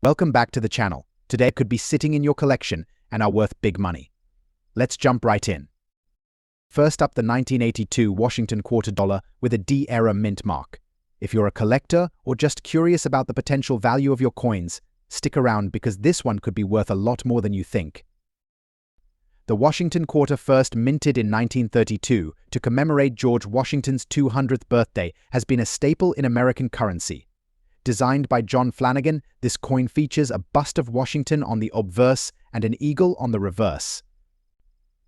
Welcome back to the channel. Today it could be sitting in your collection and are worth big money. Let's jump right in. First up, the 1982 Washington quarter dollar with a D-era mint mark. If you're a collector or just curious about the potential value of your coins, stick around because this one could be worth a lot more than you think. The Washington quarter, first minted in 1932 to commemorate George Washington's 200th birthday, has been a staple in American currency. Designed by John Flanagan, this coin features a bust of Washington on the obverse and an eagle on the reverse.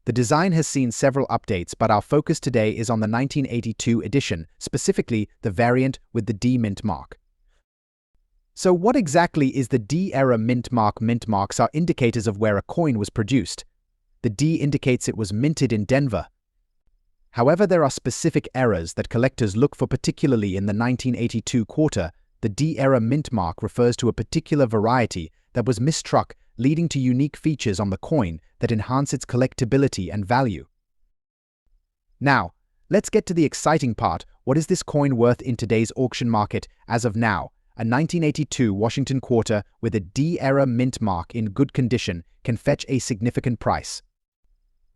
The design has seen several updates, but our focus today is on the 1982 edition, specifically the variant with the D mint mark. So what exactly is the D-era mint mark? Mint marks are indicators of where a coin was produced. The D indicates it was minted in Denver. However, there are specific eras that collectors look for, particularly in the 1982 quarter. The D-era mint mark refers to a particular variety that was misstruck, leading to unique features on the coin that enhance its collectability and value. Now, let's get to the exciting part. What is this coin worth in today's auction market? As of now, a 1982 Washington quarter with a D-era mint mark in good condition can fetch a significant price.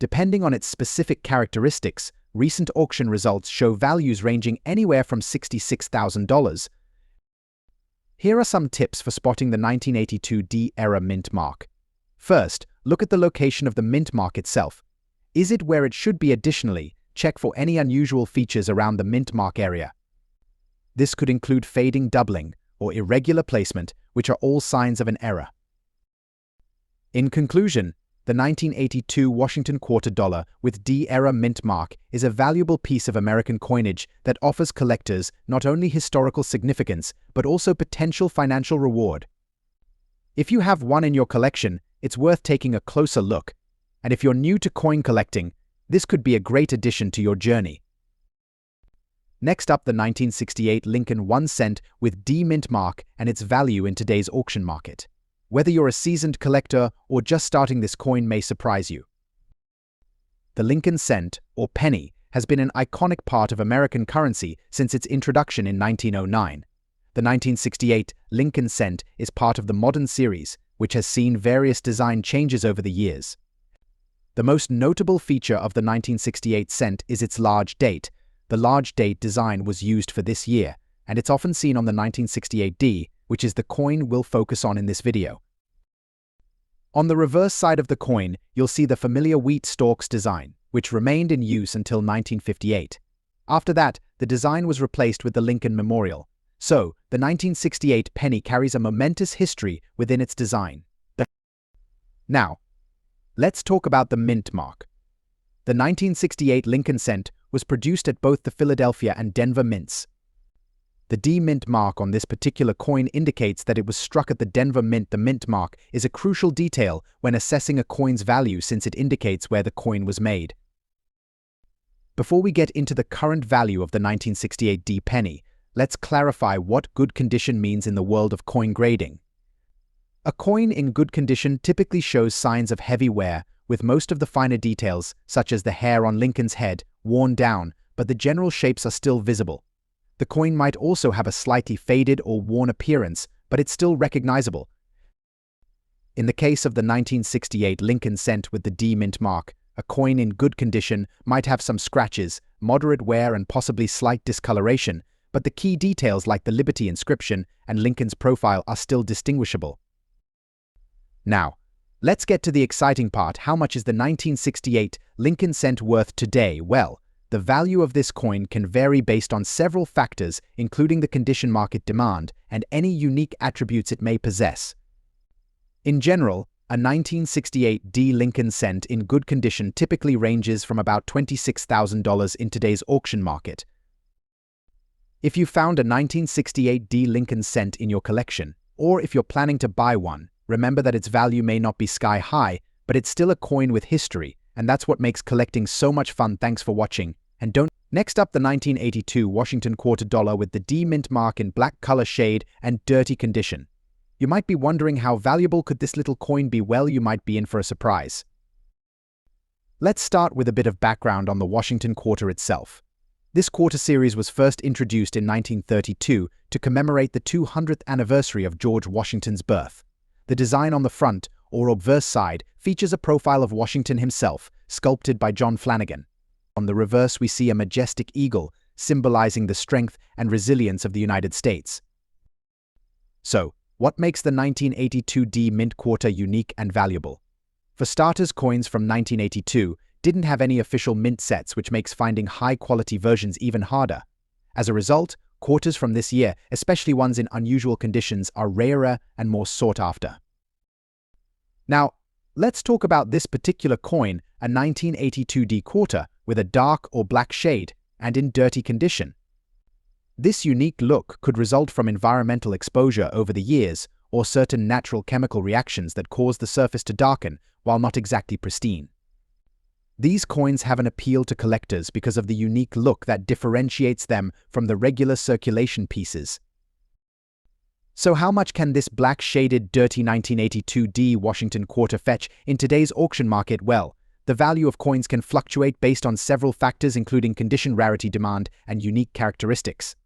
Depending on its specific characteristics, recent auction results show values ranging anywhere from $66,000. Here are some tips for spotting the 1982 D-era mint mark. First, look at the location of the mint mark itself. Is it where it should be? Additionally, check for any unusual features around the mint mark area. This could include fading, doubling, or irregular placement, which are all signs of an error. In conclusion, the 1982 Washington quarter dollar with D-era mint mark is a valuable piece of American coinage that offers collectors not only historical significance, but also potential financial reward. If you have one in your collection, it's worth taking a closer look. And if you're new to coin collecting, this could be a great addition to your journey. Next up, the 1968 Lincoln 1 cent with D mint mark and its value in today's auction market. Whether you're a seasoned collector or just starting, this coin may surprise you. The Lincoln cent, or penny, has been an iconic part of American currency since its introduction in 1909. The 1968 Lincoln cent is part of the modern series, which has seen various design changes over the years. The most notable feature of the 1968 cent is its large date. The large date design was used for this year, and it's often seen on the 1968 D, which is the coin we'll focus on in this video. On the reverse side of the coin, you'll see the familiar wheat stalks design, which remained in use until 1958. After that, the design was replaced with the Lincoln Memorial. So, the 1968 penny carries a momentous history within its design. Now, let's talk about the mint mark. The 1968 Lincoln cent was produced at both the Philadelphia and Denver mints. The D mint mark on this particular coin indicates that it was struck at the Denver mint. The mint mark is a crucial detail when assessing a coin's value since it indicates where the coin was made. Before we get into the current value of the 1968 D penny, let's clarify what good condition means in the world of coin grading. A coin in good condition typically shows signs of heavy wear, with most of the finer details, such as the hair on Lincoln's head, worn down, but the general shapes are still visible. The coin might also have a slightly faded or worn appearance, but it's still recognizable. In the case of the 1968 Lincoln cent with the D mint mark, a coin in good condition might have some scratches, moderate wear, and possibly slight discoloration, but the key details like the Liberty inscription and Lincoln's profile are still distinguishable. Now, let's get to the exciting part. How much is the 1968 Lincoln cent worth today? Well, the value of this coin can vary based on several factors, including the condition, market demand, and any unique attributes it may possess. In general, a 1968 D Lincoln cent in good condition typically ranges from about $26,000 in today's auction market. If you found a 1968 D Lincoln cent in your collection, or if you're planning to buy one, remember that its value may not be sky high, but it's still a coin with history, and that's what makes collecting so much fun. Thanks for watching, and don't. Next up, the 1982 Washington quarter dollar with the D mint mark in black color shade and dirty condition. You might be wondering, how valuable could this little coin be? Well, you might be in for a surprise. Let's start with a bit of background on the Washington quarter itself. This quarter series was first introduced in 1932 to commemorate the 200th anniversary of George Washington's birth. The design on the front, or obverse side, features a profile of Washington himself, sculpted by John Flanagan. On the reverse, we see a majestic eagle, symbolizing the strength and resilience of the United States. So, what makes the 1982D Mint Quarter unique and valuable? For starters, coins from 1982 didn't have any official mint sets, which makes finding high-quality versions even harder. As a result, quarters from this year, especially ones in unusual conditions, are rarer and more sought after. Now, let's talk about this particular coin, a 1982D quarter with a dark or black shade and in dirty condition. This unique look could result from environmental exposure over the years or certain natural chemical reactions that cause the surface to darken while not exactly pristine. These coins have an appeal to collectors because of the unique look that differentiates them from the regular circulation pieces. So how much can this black-shaded, dirty 1982D Washington quarter fetch in today's auction market? Well, the value of coins can fluctuate based on several factors including condition, rarity, demand, and unique characteristics.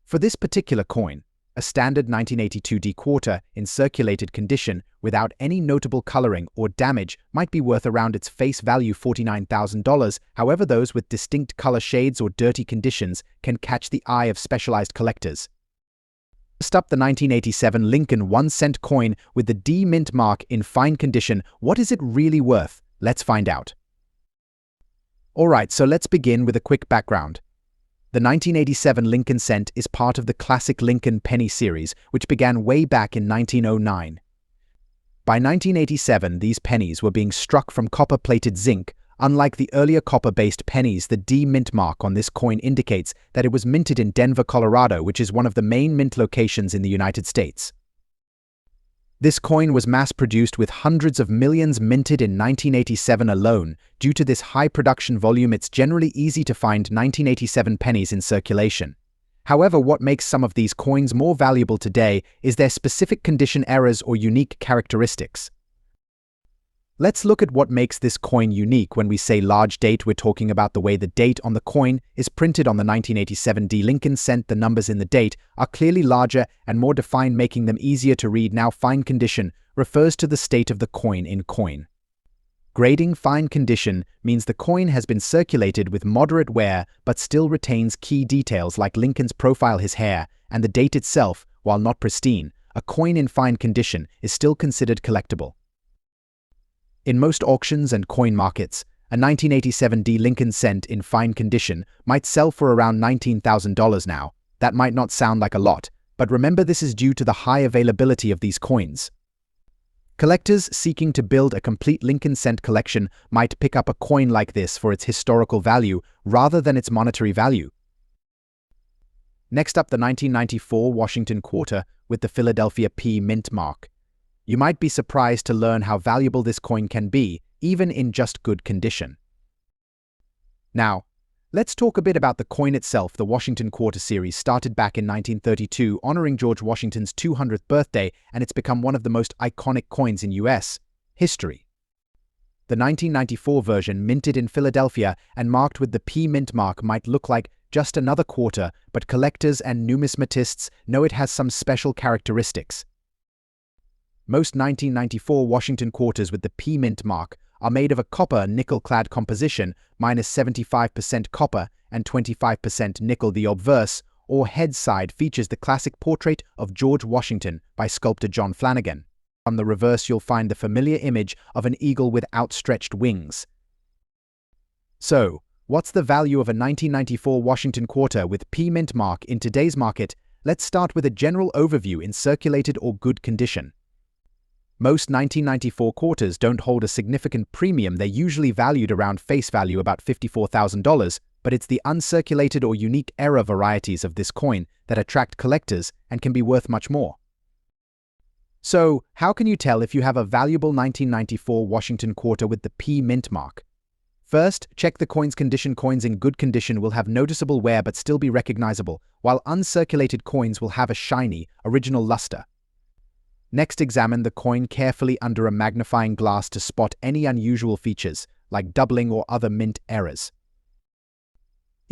For this particular coin, a standard 1982D quarter in circulated condition without any notable coloring or damage might be worth around its face value $49,000. However, those with distinct color shades or dirty conditions can catch the eye of specialized collectors. First up, the 1987 Lincoln 1-cent coin with the D mint mark in fine condition. What is it really worth? Let's find out. Alright, so let's begin with a quick background. The 1987 Lincoln cent is part of the classic Lincoln penny series, which began way back in 1909. By 1987, these pennies were being struck from copper-plated zinc. Unlike the earlier copper-based pennies, the D mint mark on this coin indicates that it was minted in Denver, Colorado, which is one of the main mint locations in the United States. This coin was mass-produced with hundreds of millions minted in 1987 alone. Due to this high production volume, it's generally easy to find 1987 pennies in circulation. However, what makes some of these coins more valuable today is their specific condition errors or unique characteristics. Let's look at what makes this coin unique. When we say large date, we're talking about the way the date on the coin is printed. On the 1987 D Lincoln cent, the numbers in the date are clearly larger and more defined, making them easier to read. Now, fine condition refers to the state of the coin in coin. Grading: fine condition means the coin has been circulated with moderate wear but still retains key details like Lincoln's profile, his hair, and the date itself. While not pristine, a coin in fine condition is still considered collectible. In most auctions and coin markets, a 1987 D Lincoln cent in fine condition might sell for around $19,000 now. That might not sound like a lot, but remember, this is due to the high availability of these coins. Collectors seeking to build a complete Lincoln cent collection might pick up a coin like this for its historical value rather than its monetary value. Next up, the 1994 Washington quarter with the Philadelphia P mint mark. You might be surprised to learn how valuable this coin can be, even in just good condition. Now, let's talk a bit about the coin itself. The Washington quarter series started back in 1932, honoring George Washington's 200th birthday, and it's become one of the most iconic coins in U.S. history. The 1994 version, minted in Philadelphia and marked with the P mint mark, might look like just another quarter, but collectors and numismatists know it has some special characteristics. Most 1994 Washington quarters with the P mint mark are made of a copper nickel-clad composition, minus 75% copper and 25% nickel. The obverse, or head side, features the classic portrait of George Washington by sculptor John Flanagan. On the reverse, you'll find the familiar image of an eagle with outstretched wings. So, what's the value of a 1994 Washington quarter with P mint mark in today's market? Let's start with a general overview in circulated or good condition. Most 1994 quarters don't hold a significant premium. They're usually valued around face value, about $54,000, but it's the uncirculated or unique error varieties of this coin that attract collectors and can be worth much more. So, how can you tell if you have a valuable 1994 Washington quarter with the P mint mark? First, check the coin's condition. Coins in good condition will have noticeable wear but still be recognizable, while uncirculated coins will have a shiny, original luster. Next, examine the coin carefully under a magnifying glass to spot any unusual features, like doubling or other mint errors.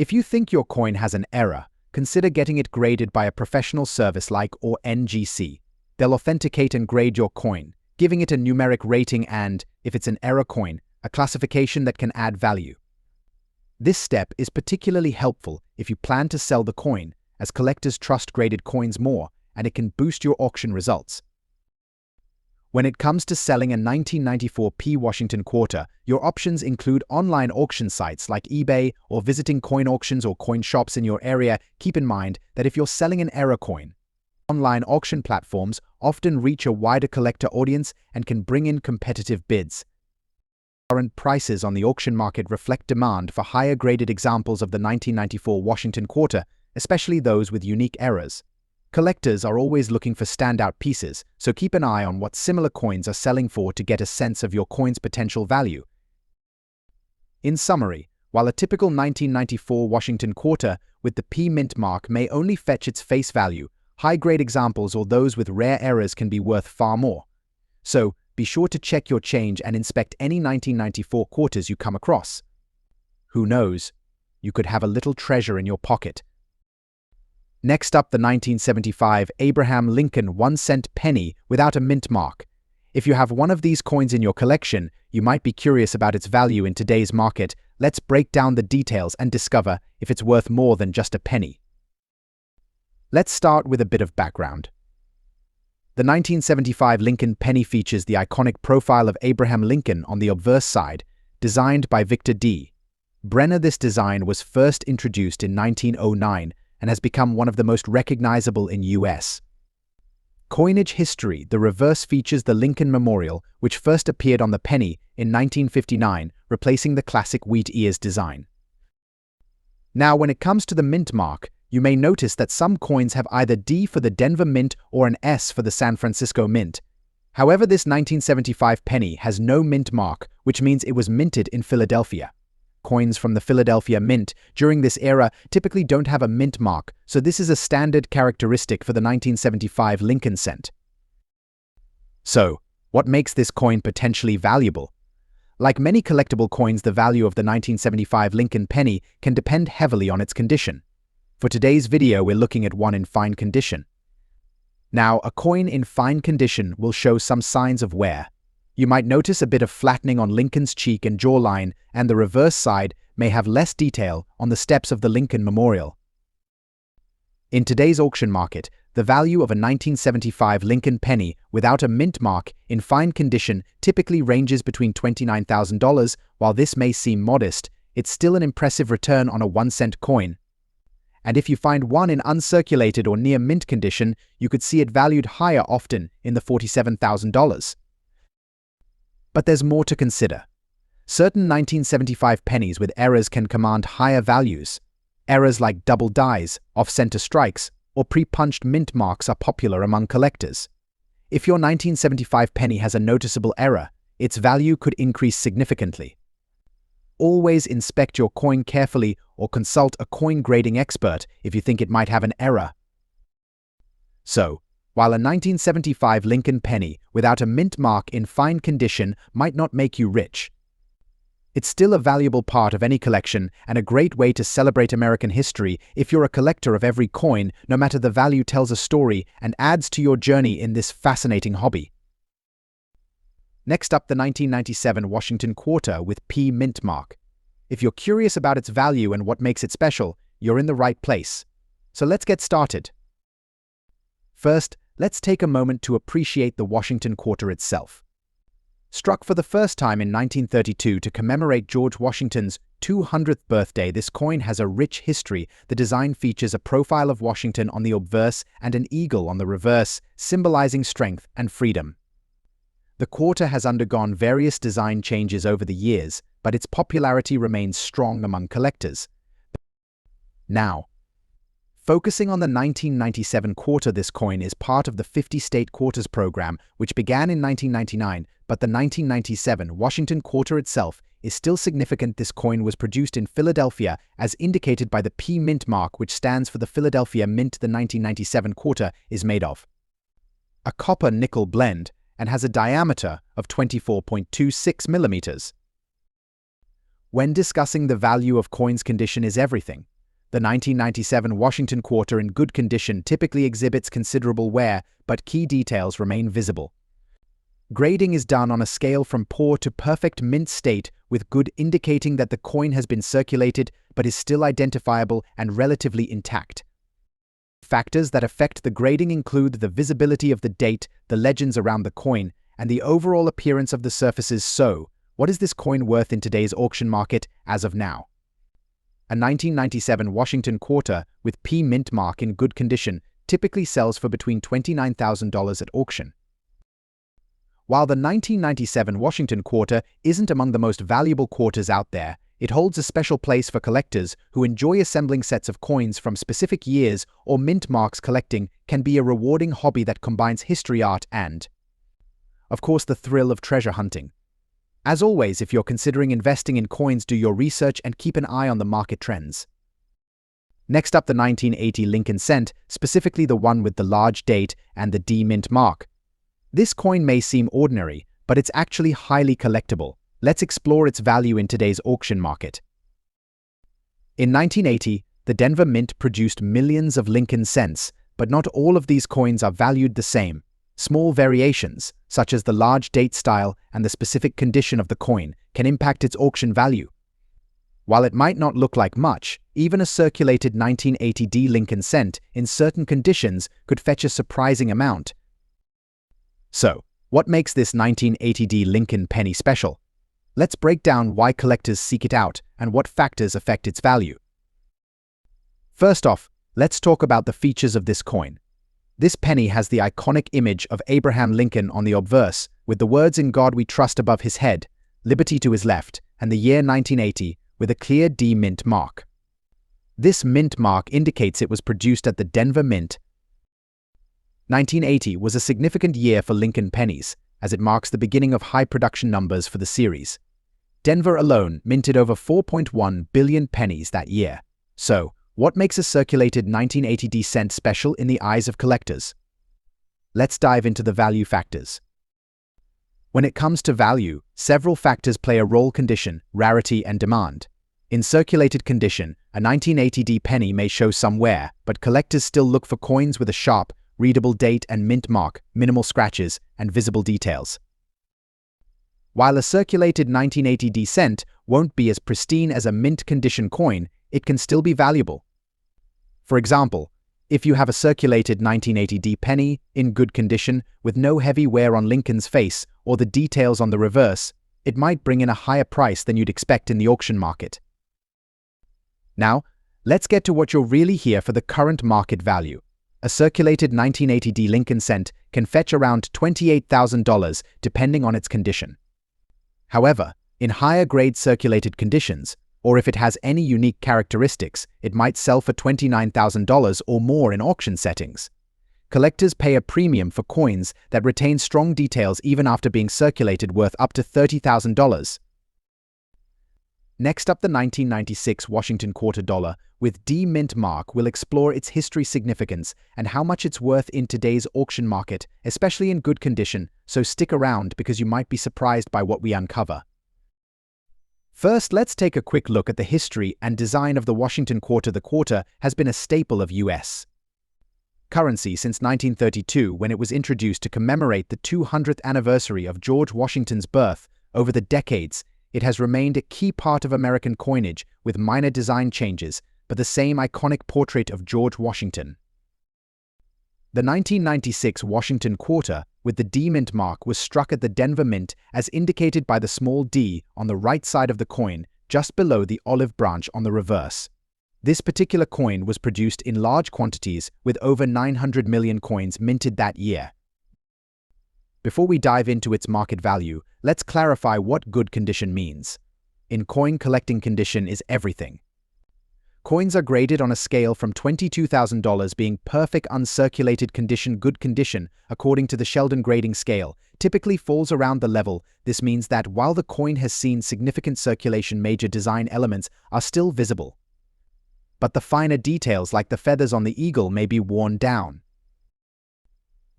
If you think your coin has an error, consider getting it graded by a professional service like or NGC. They'll authenticate and grade your coin, giving it a numeric rating and, if it's an error coin, a classification that can add value. This step is particularly helpful if you plan to sell the coin, as collectors trust graded coins more, and it can boost your auction results. When it comes to selling a 1994 P Washington quarter, your options include online auction sites like eBay or visiting coin auctions or coin shops in your area. Keep in mind that if you're selling an error coin, online auction platforms often reach a wider collector audience and can bring in competitive bids. Current prices on the auction market reflect demand for higher graded examples of the 1994 Washington quarter, especially those with unique errors. Collectors are always looking for standout pieces, so keep an eye on what similar coins are selling for to get a sense of your coin's potential value. In summary, while a typical 1994 Washington quarter with the P mint mark may only fetch its face value, high-grade examples or those with rare errors can be worth far more. So, be sure to check your change and inspect any 1994 quarters you come across. Who knows? You could have a little treasure in your pocket. Next up, the 1975 Abraham Lincoln 1-cent penny without a mint mark. If you have one of these coins in your collection, you might be curious about its value in today's market. Let's break down the details and discover if it's worth more than just a penny. Let's start with a bit of background. The 1975 Lincoln penny features the iconic profile of Abraham Lincoln on the obverse side, designed by Victor D. Brenner. This design was first introduced in 1909 and has become one of the most recognizable in U.S. coinage history. The reverse features the Lincoln Memorial, which first appeared on the penny in 1959, replacing the classic wheat ears design. Now, when it comes to the mint mark, you may notice that some coins have either D for the Denver Mint or an S for the San Francisco Mint. However, this 1975 penny has no mint mark, which means it was minted in Philadelphia. Coins from the Philadelphia Mint during this era typically don't have a mint mark, so this is a standard characteristic for the 1975 Lincoln cent. So, what makes this coin potentially valuable? Like many collectible coins, the value of the 1975 Lincoln penny can depend heavily on its condition. For today's video, we're looking at one in fine condition. Now, a coin in fine condition will show some signs of wear. You might notice a bit of flattening on Lincoln's cheek and jawline, and the reverse side may have less detail on the steps of the Lincoln Memorial. In today's auction market, the value of a 1975 Lincoln penny without a mint mark in fine condition typically ranges between $29,000. While this may seem modest, it's still an impressive return on a 1-cent coin. And if you find one in uncirculated or near mint condition, you could see it valued higher, often in the $47,000. But there's more to consider. Certain 1975 pennies with errors can command higher values. Errors like double dies, off-center strikes, or pre-punched mint marks are popular among collectors. If your 1975 penny has a noticeable error, its value could increase significantly. Always inspect your coin carefully or consult a coin grading expert if you think it might have an error. So, while a 1975 Lincoln penny without a mint mark in fine condition might not make you rich, it's still a valuable part of any collection and a great way to celebrate American history. If you're a collector of every coin, no matter the value, tells a story and adds to your journey in this fascinating hobby. Next up, the 1997 Washington quarter with P mint mark. If you're curious about its value and what makes it special, you're in the right place. So let's get started. First, let's take a moment to appreciate the Washington quarter itself. Struck for the first time in 1932 to commemorate George Washington's 200th birthday, this coin has a rich history. The design features a profile of Washington on the obverse and an eagle on the reverse, symbolizing strength and freedom. The quarter has undergone various design changes over the years, but its popularity remains strong among collectors. Now, focusing on the 1997 quarter, this coin is part of the 50-state quarters program, which began in 1999, but the 1997 Washington quarter itself is still significant. This coin was produced in Philadelphia, as indicated by the P mint mark, which stands for the Philadelphia Mint. The 1997 quarter is made of a copper-nickel blend and has a diameter of 24.26 millimeters. When discussing the value of coins, condition is everything. The 1997 Washington quarter in good condition typically exhibits considerable wear, but key details remain visible. Grading is done on a scale from poor to perfect mint state, with good indicating that the coin has been circulated but is still identifiable and relatively intact. Factors that affect the grading include the visibility of the date, the legends around the coin, and the overall appearance of the surfaces. So, what is this coin worth in today's auction market as of now? A 1997 Washington quarter with P mint mark in good condition typically sells for between $29,000 at auction. While the 1997 Washington quarter isn't among the most valuable quarters out there, it holds a special place for collectors who enjoy assembling sets of coins from specific years, or mint marks. Collecting can be a rewarding hobby that combines history, art, and, of course, the thrill of treasure hunting. As always, if you're considering investing in coins, do your research and keep an eye on the market trends. Next up, the 1980 Lincoln cent, specifically the one with the large date and the D mint mark. This coin may seem ordinary, but it's actually highly collectible. Let's explore its value in today's auction market. In 1980, the Denver Mint produced millions of Lincoln cents, but not all of these coins are valued the same. Small variations, such as the large date style and the specific condition of the coin, can impact its auction value. While it might not look like much, even a circulated 1980 D Lincoln cent in certain conditions could fetch a surprising amount. So, what makes this 1980 D Lincoln penny special? Let's break down why collectors seek it out and what factors affect its value. First off, let's talk about the features of this coin. This penny has the iconic image of Abraham Lincoln on the obverse, with the words "In God We Trust" above his head, liberty to his left, and the year 1980 with a clear D mint mark. This mint mark indicates it was produced at the Denver Mint. 1980 was a significant year for Lincoln pennies, as it marks the beginning of high production numbers for the series. Denver alone minted over 4.1 billion pennies that year. So, what makes a circulated 1980 D cent special in the eyes of collectors? Let's dive into the value factors. When it comes to value, several factors play a role: condition, rarity, and demand. In circulated condition, a 1980 D penny may show some wear, but collectors still look for coins with a sharp, readable date and mint mark, minimal scratches, and visible details. While a circulated 1980 D cent won't be as pristine as a mint condition coin, it can still be valuable. For example, if you have a circulated 1980 D penny in good condition with no heavy wear on Lincoln's face or the details on the reverse, it might bring in a higher price than you'd expect in the auction market. Now, let's get to what you're really here for: the current market value. A circulated 1980 D Lincoln cent can fetch around $28,000 depending on its condition. However, in higher grade circulated conditions, or if it has any unique characteristics, it might sell for $29,000 or more in auction settings. Collectors pay a premium for coins that retain strong details even after being circulated, worth up to $30,000. Next up, the 1996 Washington quarter dollar with D mint mark. Will explore its history, significance, and how much it's worth in today's auction market, especially in good condition, so stick around because you might be surprised by what we uncover. First, let's take a quick look at the history and design of the Washington quarter. The quarter has been a staple of U.S. currency since 1932, when it was introduced to commemorate the 200th anniversary of George Washington's birth. Over the decades, it has remained a key part of American coinage, with minor design changes, but the same iconic portrait of George Washington. The 1996 Washington quarter with the D mint mark was struck at the Denver Mint, as indicated by the small d on the right side of the coin, just below the olive branch on the reverse. This particular coin was produced in large quantities, with over 900 million coins minted that year. Before we dive into its market value, let's clarify what good condition means. In coin collecting, condition is everything. Coins are graded on a scale from $22,000 being perfect uncirculated condition, good condition, according to the Sheldon grading scale, typically falls around the level. This means that while the coin has seen significant circulation, major design elements are still visible. But the finer details, like the feathers on the eagle, may be worn down.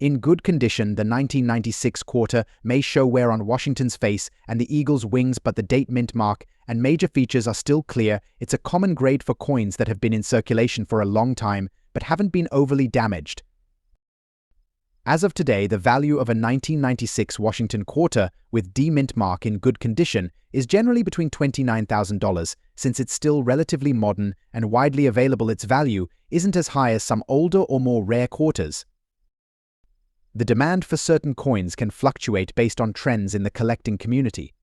In good condition, the 1996 quarter may show wear on Washington's face and the eagle's wings, but the date mint mark and major features are still clear. It's a common grade for coins that have been in circulation for a long time but haven't been overly damaged. As of today, the value of a 1996 Washington quarter with D mint mark in good condition is generally between $29,000. Since it's still relatively modern and widely available, its value isn't as high as some older or more rare quarters. The demand for certain coins can fluctuate based on trends in the collecting community.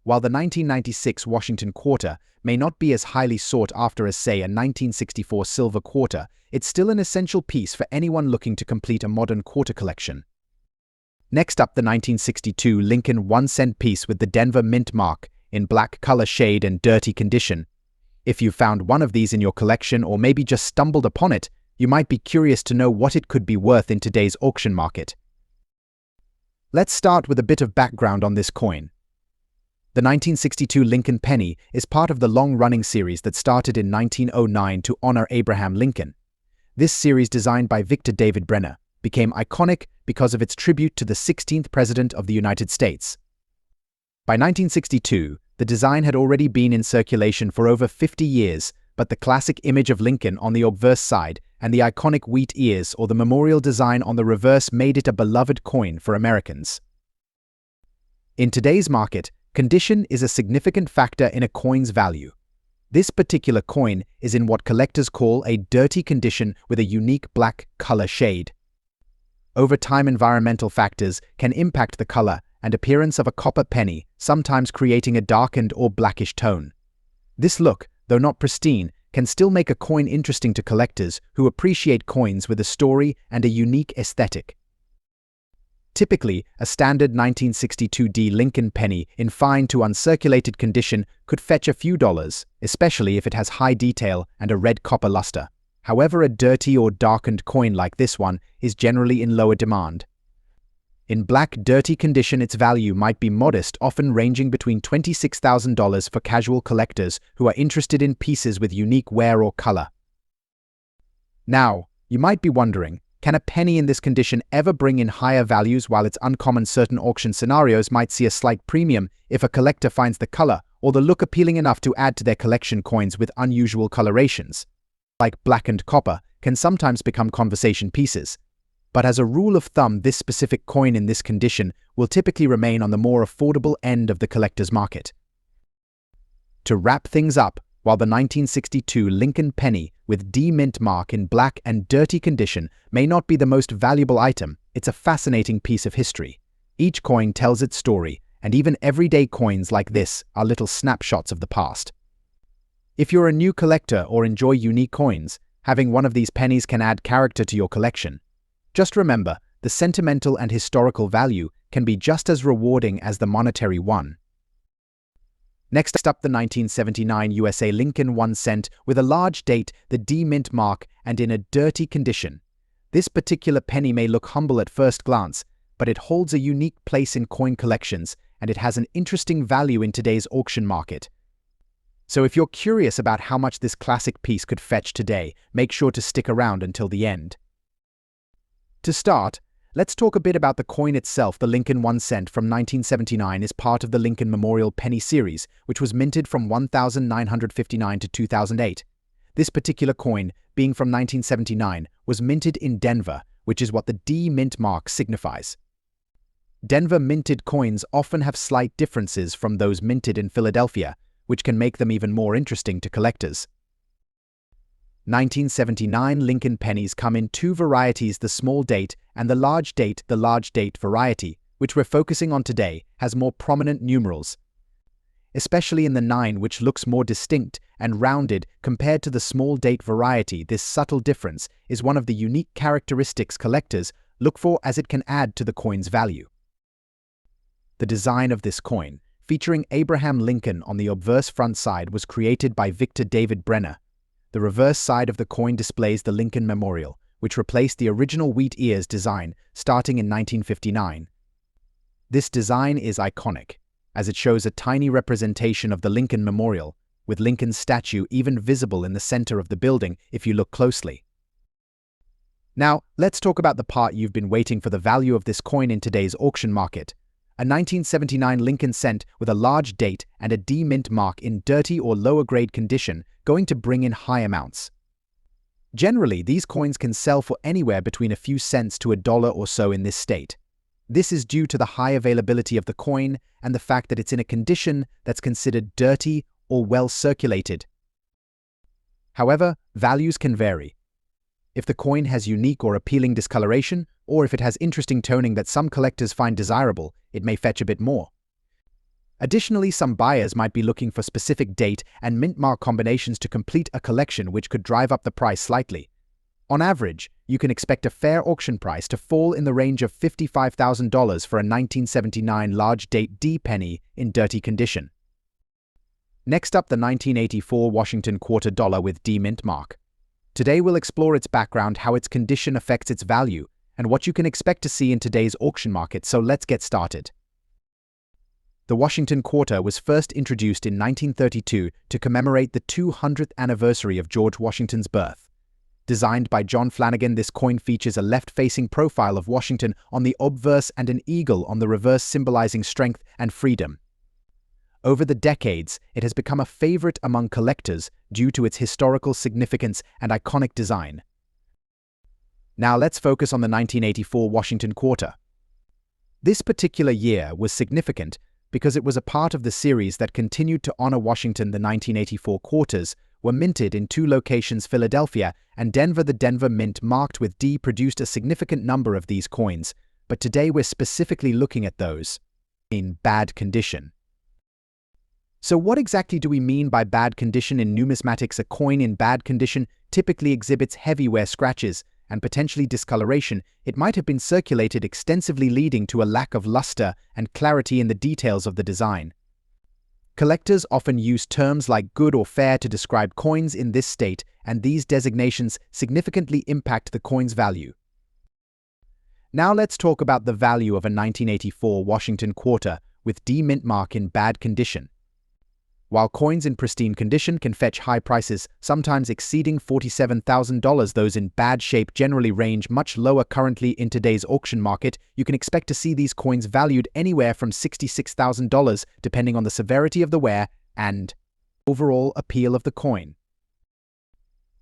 While the 1996 Washington quarter may not be as highly sought after as, say, a 1964 silver quarter, it's still an essential piece for anyone looking to complete a modern quarter collection. Next up, the 1962 Lincoln 1-cent piece with the Denver mint mark in black color shade and dirty condition. If you found one of these in your collection or maybe just stumbled upon it, you might be curious to know what it could be worth in today's auction market. Let's start with a bit of background on this coin. The 1962 Lincoln penny is part of the long-running series that started in 1909 to honor Abraham Lincoln. This series, designed by Victor David Brenner, became iconic because of its tribute to the 16th President of the United States. By 1962, the design had already been in circulation for over 50 years, but the classic image of Lincoln on the obverse side and the iconic wheat ears or the memorial design on the reverse made it a beloved coin for Americans. In today's market, condition is a significant factor in a coin's value. This particular coin is in what collectors call a dirty condition with a unique black color shade. Over time, environmental factors can impact the color and appearance of a copper penny, sometimes creating a darkened or blackish tone. This look, though not pristine, can still make a coin interesting to collectors who appreciate coins with a story and a unique aesthetic. Typically, a standard 1962 D Lincoln penny in fine to uncirculated condition could fetch a few dollars, especially if it has high detail and a red copper luster. However, a dirty or darkened coin like this one is generally in lower demand. In black, dirty condition, its value might be modest, often ranging between $26,000 for casual collectors who are interested in pieces with unique wear or color. Now, you might be wondering, can a penny in this condition ever bring in higher values? While it's uncommon, certain auction scenarios might see a slight premium if a collector finds the color or the look appealing enough to add to their collection. Coins with unusual colorations, like blackened copper, can sometimes become conversation pieces. But as a rule of thumb, this specific coin in this condition will typically remain on the more affordable end of the collector's market. To wrap things up, while the 1962 Lincoln penny with D mint mark in black and dirty condition may not be the most valuable item, it's a fascinating piece of history. Each coin tells its story, and even everyday coins like this are little snapshots of the past. If you're a new collector or enjoy unique coins, having one of these pennies can add character to your collection. Just remember, the sentimental and historical value can be just as rewarding as the monetary one. Next up, the 1979 USA Lincoln 1 cent with a large date, the D mint mark, and in a dirty condition. This particular penny may look humble at first glance, but it holds a unique place in coin collections, and it has an interesting value in today's auction market. So if you're curious about how much this classic piece could fetch today, make sure to stick around until the end. To start, let's talk a bit about the coin itself. The Lincoln 1 cent from 1979 is part of the Lincoln Memorial Penny series, which was minted from 1959 to 2008. This particular coin, being from 1979, was minted in Denver, which is what the D mint mark signifies. Denver minted coins often have slight differences from those minted in Philadelphia, which can make them even more interesting to collectors. 1979 Lincoln pennies come in two varieties, the small date and the large date. The large date variety, which we're focusing on today, has more prominent numerals, especially in the 9, which looks more distinct and rounded compared to the small date variety. This subtle difference is one of the unique characteristics collectors look for, as it can add to the coin's value. The design of this coin, featuring Abraham Lincoln on the obverse front side, was created by Victor David Brenner. The reverse side of the coin displays the Lincoln Memorial, which replaced the original wheat ears design starting in 1959. This design is iconic, as it shows a tiny representation of the Lincoln Memorial, with Lincoln's statue even visible in the center of the building if you look closely. Now, let's talk about the part you've been waiting for: the value of this coin in today's auction market. A 1979 Lincoln cent with a large date and a D mint mark in dirty or lower grade condition, going to bring in high amounts. Generally, these coins can sell for anywhere between a few cents to $1 or so in this state. This is due to the high availability of the coin and the fact that it's in a condition that's considered dirty or well circulated. However, values can vary. If the coin has unique or appealing discoloration, or if it has interesting toning that some collectors find desirable, it may fetch a bit more. Additionally, some buyers might be looking for specific date and mint mark combinations to complete a collection, which could drive up the price slightly. On average, you can expect a fair auction price to fall in the range of $55,000 for a 1979 large date D penny in dirty condition. Next up, the 1984 Washington quarter dollar with D mint mark. Today we'll explore its background, how its condition affects its value, and what you can expect to see in today's auction market, so let's get started. The Washington quarter was first introduced in 1932 to commemorate the 200th anniversary of George Washington's birth. Designed by John Flanagan, this coin features a left-facing profile of Washington on the obverse and an eagle on the reverse, symbolizing strength and freedom. Over the decades, it has become a favorite among collectors due to its historical significance and iconic design. Now let's focus on the 1984 Washington quarter. This particular year was significant because it was a part of the series that continued to honor Washington. The 1984 quarters were minted in two locations, Philadelphia and Denver. The Denver mint, marked with D, produced a significant number of these coins, but today we're specifically looking at those in bad condition. So what exactly do we mean by bad condition in numismatics? A coin in bad condition typically exhibits heavy wear, scratches, and potentially discoloration. It might have been circulated extensively, leading to a lack of luster and clarity in the details of the design. Collectors often use terms like good or fair to describe coins in this state, and these designations significantly impact the coin's value. Now let's talk about the value of a 1984 Washington quarter with D mint mark in bad condition. While coins in pristine condition can fetch high prices, sometimes exceeding $47,000, those in bad shape generally range much lower. Currently, in today's auction market, you can expect to see these coins valued anywhere from $66,000, depending on the severity of the wear and overall appeal of the coin.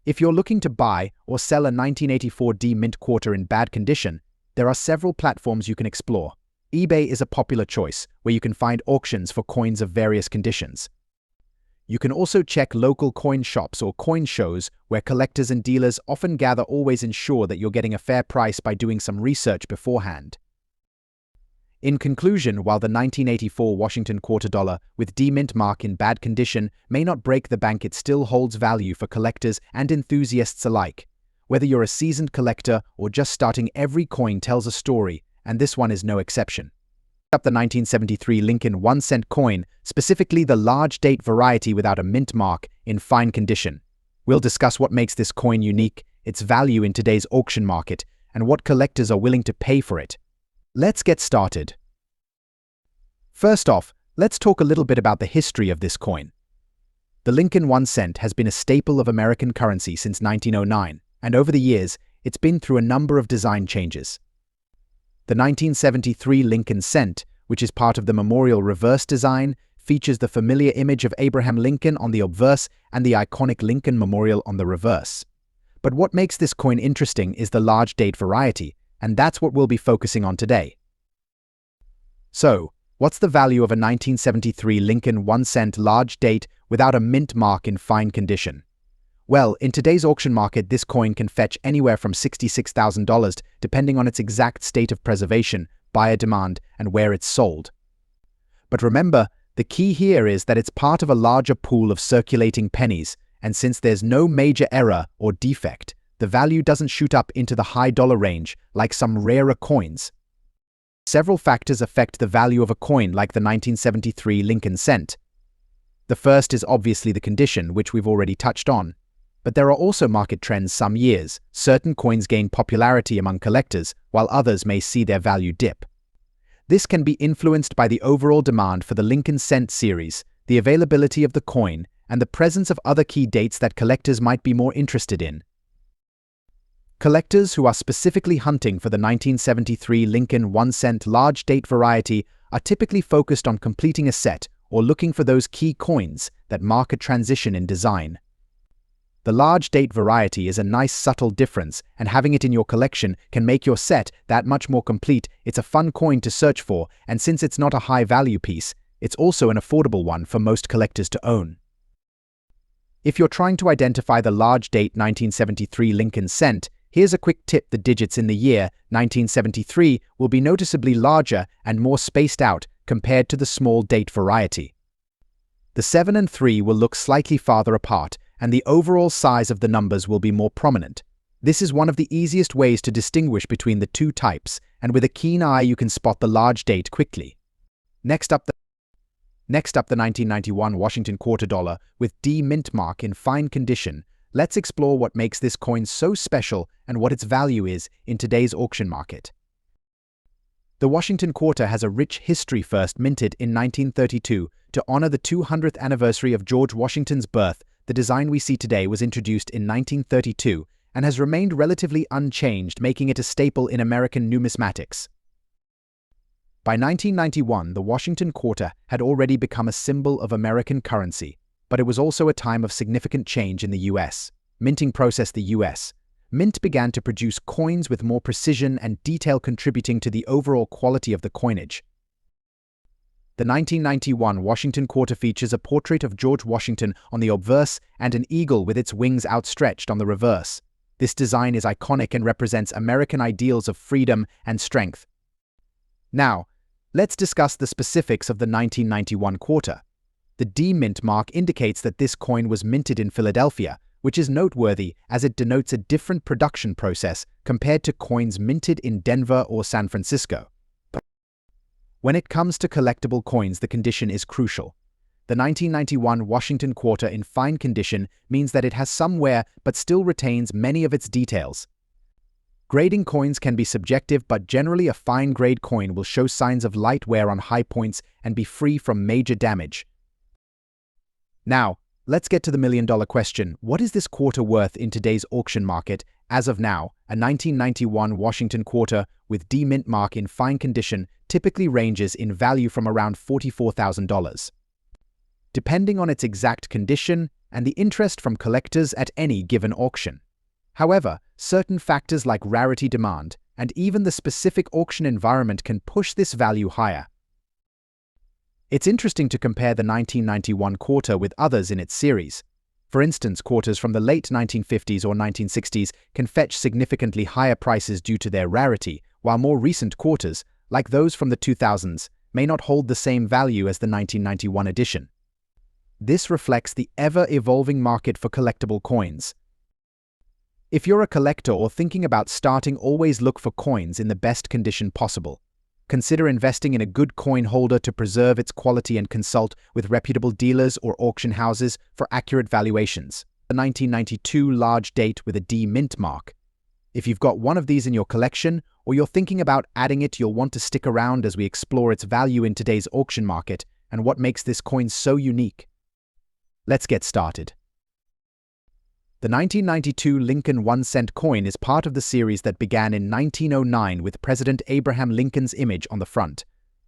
If you're looking to buy or sell a 1984 D mint quarter in bad condition, there are several platforms you can explore. eBay is a popular choice, where you can find auctions for coins of various conditions. You can also check local coin shops or coin shows, where collectors and dealers often gather. Always ensure that you're getting a fair price by doing some research beforehand. In conclusion, while the 1984 Washington quarter dollar with D mint mark in bad condition may not break the bank, it still holds value for collectors and enthusiasts alike. Whether you're a seasoned collector or just starting, every coin tells a story, and this one is no exception. Up the 1973 Lincoln 1-cent coin, specifically the large date variety without a mint mark, in fine condition. We'll discuss what makes this coin unique, its value in today's auction market, and what collectors are willing to pay for it. Let's get started. First off, let's talk a little bit about the history of this coin. The Lincoln 1-cent has been a staple of American currency since 1909, and over the years, it's been through a number of design changes. The 1973 Lincoln cent, which is part of the memorial reverse design, features the familiar image of Abraham Lincoln on the obverse and the iconic Lincoln Memorial on the reverse. But what makes this coin interesting is the large date variety, and that's what we'll be focusing on today. So, what's the value of a 1973 Lincoln 1-cent large date without a mint mark in fine condition? Well, in today's auction market, this coin can fetch anywhere from $66,000, depending on its exact state of preservation, buyer demand, and where it's sold. But remember, the key here is that it's part of a larger pool of circulating pennies, and since there's no major error or defect, the value doesn't shoot up into the high dollar range like some rarer coins. Several factors affect the value of a coin like the 1973 Lincoln cent. The first is obviously the condition, which we've already touched on. But there are also market trends. Some years, certain coins gain popularity among collectors, while others may see their value dip. This can be influenced by the overall demand for the Lincoln cent series, the availability of the coin, and the presence of other key dates that collectors might be more interested in. Collectors who are specifically hunting for the 1973 Lincoln 1-cent large date variety are typically focused on completing a set or looking for those key coins that mark a transition in design. The large date variety is a nice subtle difference, and having it in your collection can make your set that much more complete. It's a fun coin to search for, and since it's not a high-value piece, it's also an affordable one for most collectors to own. If you're trying to identify the large date 1973 Lincoln cent, here's a quick tip: the digits in the year 1973 will be noticeably larger and more spaced out compared to the small date variety. The 7 and 3 will look slightly farther apart, and the overall size of the numbers will be more prominent. This is one of the easiest ways to distinguish between the two types, and with a keen eye you can spot the large date quickly. Next up, the 1991 Washington quarter dollar with D mint mark in fine condition. Let's explore what makes this coin so special and what its value is in today's auction market. The Washington quarter has a rich history. First minted in 1932 to honor the 200th anniversary of George Washington's birth, the design we see today was introduced in 1932 and has remained relatively unchanged, making it a staple in American numismatics. By 1991, the Washington quarter had already become a symbol of American currency, but it was also a time of significant change in the U.S. minting process. The U.S. Mint began to produce coins with more precision and detail, contributing to the overall quality of the coinage. The 1991 Washington quarter features a portrait of George Washington on the obverse and an eagle with its wings outstretched on the reverse. This design is iconic and represents American ideals of freedom and strength. Now, let's discuss the specifics of the 1991 quarter. The D mint mark indicates that this coin was minted in Philadelphia, which is noteworthy as it denotes a different production process compared to coins minted in Denver or San Francisco. When it comes to collectible coins, the condition is crucial. The 1991 Washington quarter in fine condition means that it has some wear but still retains many of its details. Grading coins can be subjective, but generally a fine-grade coin will show signs of light wear on high points and be free from major damage. Now, let's get to the million-dollar question. What is this quarter worth in today's auction market? As of now, a 1991 Washington quarter with D mint mark in fine condition typically ranges in value from around $44,000. Depending on its exact condition and the interest from collectors at any given auction. However, certain factors like rarity, demand, and even the specific auction environment can push this value higher. It's interesting to compare the 1991 quarter with others in its series. For instance, quarters from the late 1950s or 1960s can fetch significantly higher prices due to their rarity, while more recent quarters, like those from the 2000s, may not hold the same value as the 1991 edition. This reflects the ever-evolving market for collectible coins. If you're a collector or thinking about starting, always look for coins in the best condition possible. Consider investing in a good coin holder to preserve its quality and consult with reputable dealers or auction houses for accurate valuations. The 1992 large date with a D mint mark. If you've got one of these in your collection or you're thinking about adding it, you'll want to stick around as we explore its value in today's auction market and what makes this coin so unique. Let's get started. The 1992 Lincoln 1-cent coin is part of the series that began in 1909 with President Abraham Lincoln's image on the front.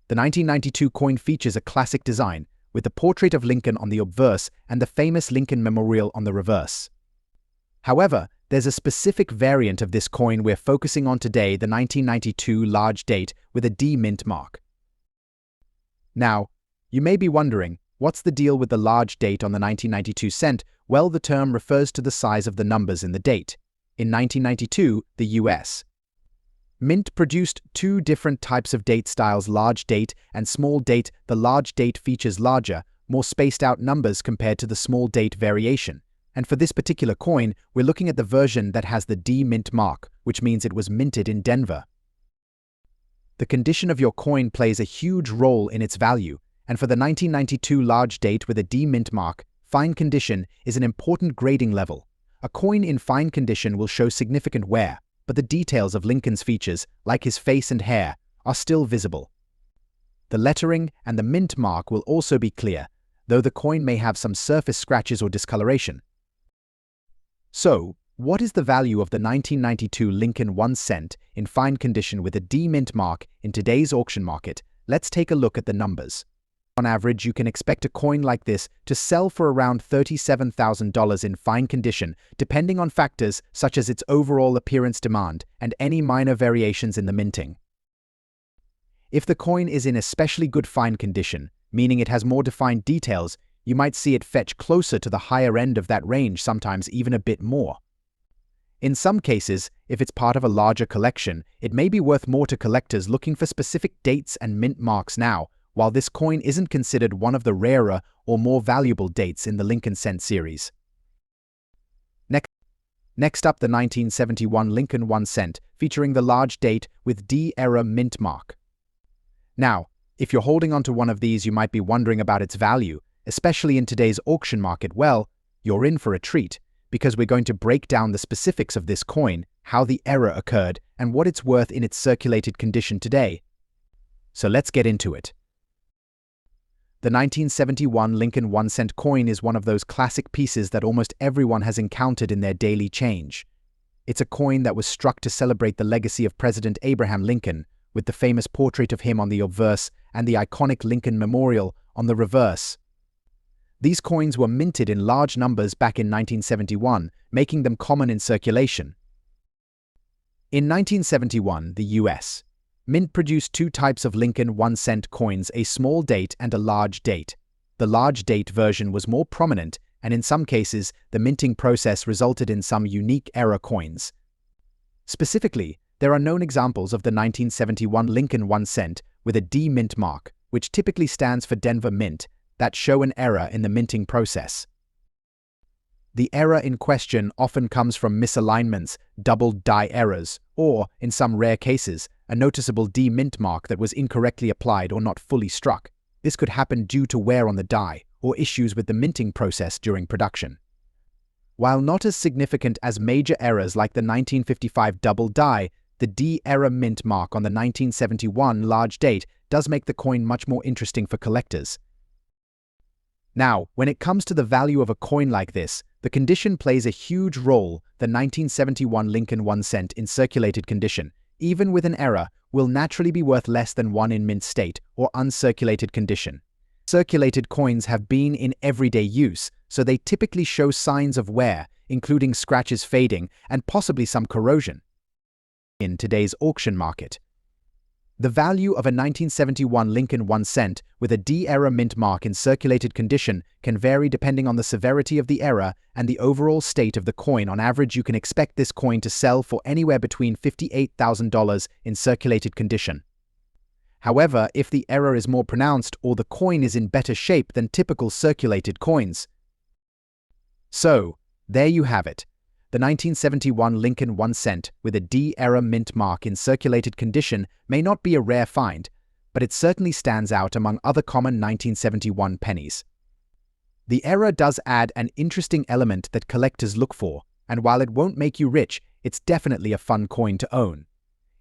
The 1992 coin features a classic design, with the portrait of Lincoln on the obverse and the famous Lincoln Memorial on the reverse. However, there's a specific variant of this coin we're focusing on today, the 1992 large date with a D mint mark. Now, you may be wondering, what's the deal with the large date on the 1992 cent? Well, the term refers to the size of the numbers in the date. In 1992, the U.S. Mint produced two different types of date styles, large date and small date. The large date features larger, more spaced out numbers compared to the small date variation. And for this particular coin, we're looking at the version that has the D mint mark, which means it was minted in Denver. The condition of your coin plays a huge role in its value, and for the 1992 large date with a D mint mark, fine condition is an important grading level. A coin in fine condition will show significant wear, but the details of Lincoln's features, like his face and hair, are still visible. The lettering and the mint mark will also be clear, though the coin may have some surface scratches or discoloration. So, What is the value of the 1992 Lincoln 1 cent in fine condition with a D mint mark in today's auction market? Let's take a look at the numbers. On average, you can expect a coin like this to sell for around $37,000 in fine condition, depending on factors such as its overall appearance, demand, and any minor variations in the minting. If the coin is in especially good fine condition, meaning it has more defined details, you might see it fetch closer to the higher end of that range, sometimes even a bit more. In some cases, if it's part of a larger collection, it may be worth more to collectors looking for specific dates and mint marks now, while this coin isn't considered one of the rarer or more valuable dates in the Lincoln cent series. Next up, the 1971 Lincoln 1 cent, featuring the large date with D-era mint mark. Now, if you're holding onto one of these, you might be wondering about its value, especially in today's auction market. Well, you're in for a treat, because we're going to break down the specifics of this coin, how the error occurred, and what it's worth in its circulated condition today. So let's get into it. The 1971 Lincoln 1 cent coin is one of those classic pieces that almost everyone has encountered in their daily change. It's a coin that was struck to celebrate the legacy of President Abraham Lincoln, with the famous portrait of him on the obverse and the iconic Lincoln Memorial on the reverse. These coins were minted in large numbers back in 1971, making them common in circulation. In 1971, the U.S. Mint produced two types of Lincoln 1 cent coins, a small date and a large date. The large date version was more prominent, and in some cases, the minting process resulted in some unique error coins. Specifically, there are known examples of the 1971 Lincoln 1 cent with a D mint mark, which typically stands for Denver Mint, that show an error in the minting process. The error in question often comes from misalignments, double die errors, or, in some rare cases, a noticeable D mint mark that was incorrectly applied or not fully struck. This could happen due to wear on the die or issues with the minting process during production. While not as significant as major errors like the 1955 double die, the D error mint mark on the 1971 large date does make the coin much more interesting for collectors. Now, when it comes to the value of a coin like this, the condition plays a huge role. The 1971 Lincoln 1 cent in circulated condition, even with an error, will naturally be worth less than one in mint state or uncirculated condition. Circulated coins have been in everyday use, so they typically show signs of wear, including scratches, fading, and possibly some corrosion. In today's auction market, the value of a 1971 Lincoln 1 cent with a D-era mint mark in circulated condition can vary depending on the severity of the error and the overall state of the coin. On average, you can expect this coin to sell for anywhere between $58,000 in circulated condition. However, if the error is more pronounced or the coin is in better shape than typical circulated coins. So, there you have it. The 1971 Lincoln 1 cent with a D-era mint mark in circulated condition may not be a rare find, but it certainly stands out among other common 1971 pennies. The error does add an interesting element that collectors look for, and while it won't make you rich, it's definitely a fun coin to own.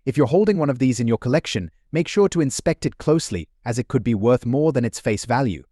If you're holding one of these in your collection, make sure to inspect it closely, as it could be worth more than its face value.